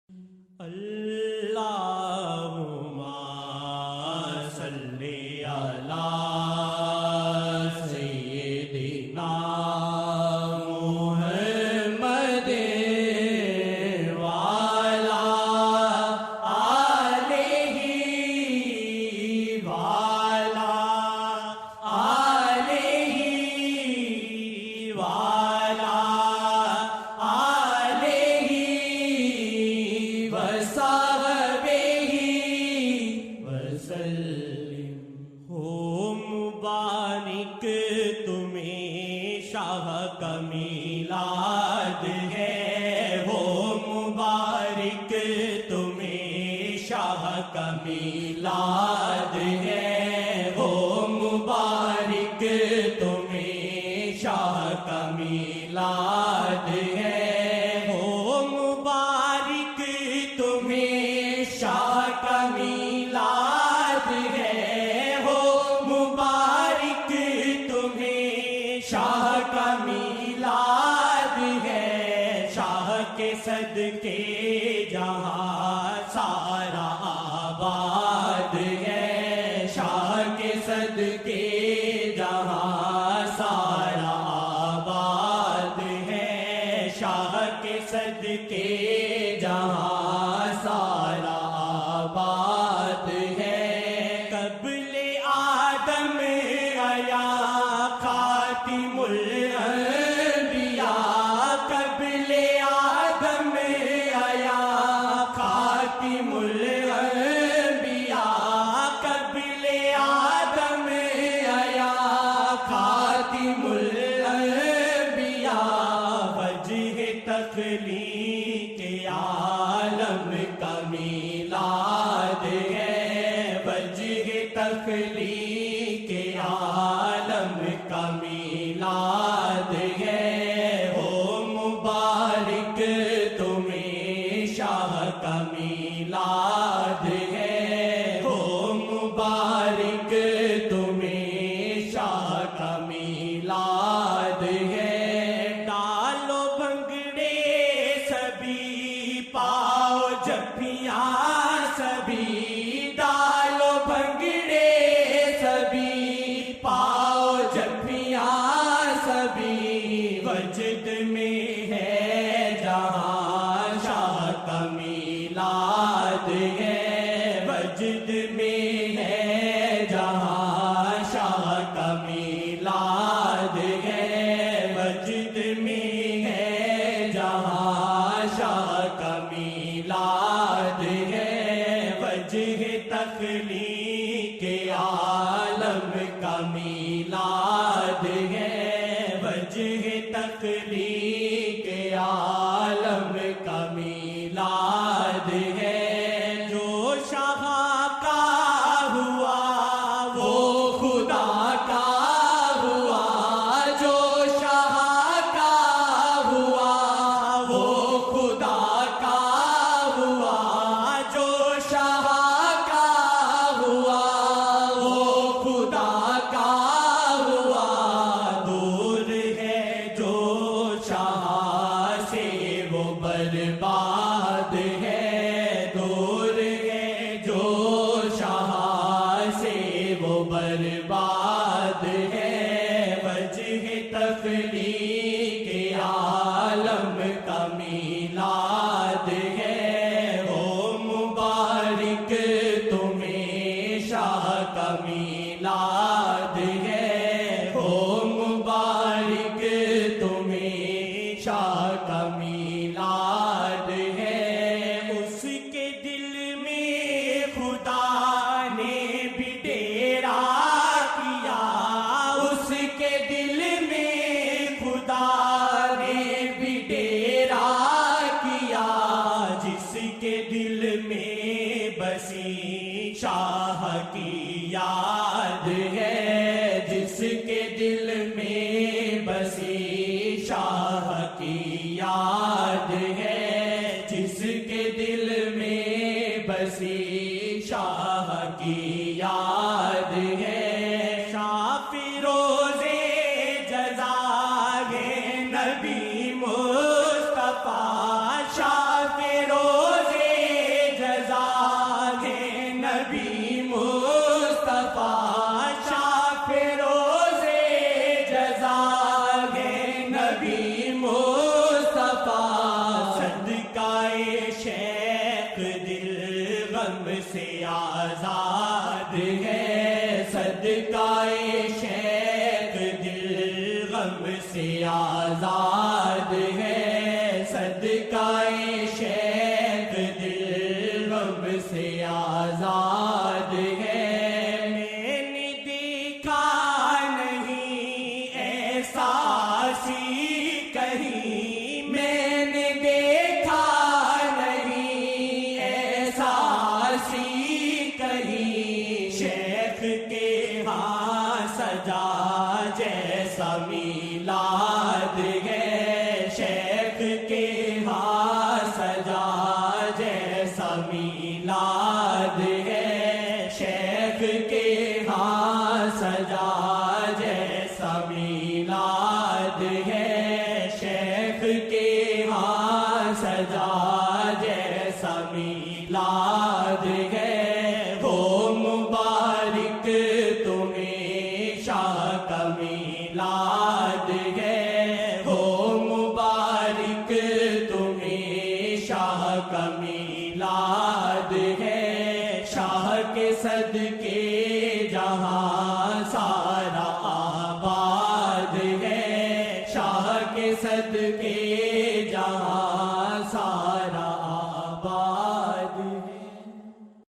اللہم صلی علی سیدنا محمد وعلی آلہ وعلی آلہ وعلی ہو مبارک تمہیں شاہ کا میلاد ہے، ہو مبارک تمہیں شاہ کا میلاد ہے، ہو مبارک تمہیں شاہ کا میلاد ہے، ہو مبارک تمہیں شاہ کا میلاد ہے، ہو مبارک تمہیں شاہ کا میلاد ہے، شاہ کے صدقے جہاں سارا آباد ہے، شاہ کے صدقے جہاں سارا آباد ہے، شاہ کے صدقے جہاں سارا آباد ہے، قبل آدم آیا خاتم الانبیاء، قبل آدم آیا خاتم الانبیاء، قبل آدم آیا خاتم الانبیاء، وجہ تخلیق عالم کا میلاد ہے، وجہ تخلیق عالم کا میلاد ہے، ہو مبارک تمہیں شاہ کا میلاد ہے، ہو مبارک تمہیں شاہ کا میلاد ہے، ڈالو بھنگڑے سبھی پاؤ جھپیاں سبھی، ڈالو بھنگڑے سبھی پاؤ جھپیاں سبھی، وجد میں ہے جہاں شاہ کا میلاد ہے، وجد میں ہے جہاں شاہ کا میلاد ہے، وجد میں ہے جہاں شاہ کا میلاد ہے، وجہ تخلیق عالم کا میلاد ہے، وجہ تخلیق عالم کا میلاد ہے، جو شاہ کا ہوا وہ خدا کا ہوا، جو شاہ کا ہوا وہ خدا کا ہوا، جو شاہ کا ہوا وہ خدا کا ہوا، دور ہے جو شاہ سے وہ برباد ہے، دور ہے جو شاہ سے وہ برباد ہے، وجہ تخلیق عالم کا میلاد ہے، ہو مبارک تمہیں شاہ کا میلاد ہے، ہو مبارک تمہیں شاہ کا میلاد ہے، اس کے دل میں خدا نے بھی ڈیرا کیا، اس کے دل میں خدا نے بھی ڈیرا کیا، جس کے دل میں بسی شاہ کی یاد ہے، جس کے دل میں بسی شاہ کی یاد ہے، جس کے دل میں بسی شاہ کی یاد ہے، شاہ فیروز جزا ہے نبی مصطفیٰ، شاہ فیروز شیخ دل غم سے آزاد ہے، صدقہ شیخ دل غم سے آزاد ہے۔ میں نے دیکھا نہیں ایسا سی کہیں، میں نے دیکھا نہیں ایسا سی کہیں، شیخ کے ہاں سجا جیسا میلاد ہے، شیخ کے ہاں سجا جیسا میلاد ہے، شیخ کے ہاں سجا جیسا میلاد ہے، شیخ کے ہاں سجا جیسا میلاد ہے۔ ہو مبارک تمہیں شاہ کا میلاد ہے، ہو مبارک تمہیں شاہ کا میلاد ہے، شاہ کے صدقے جہاں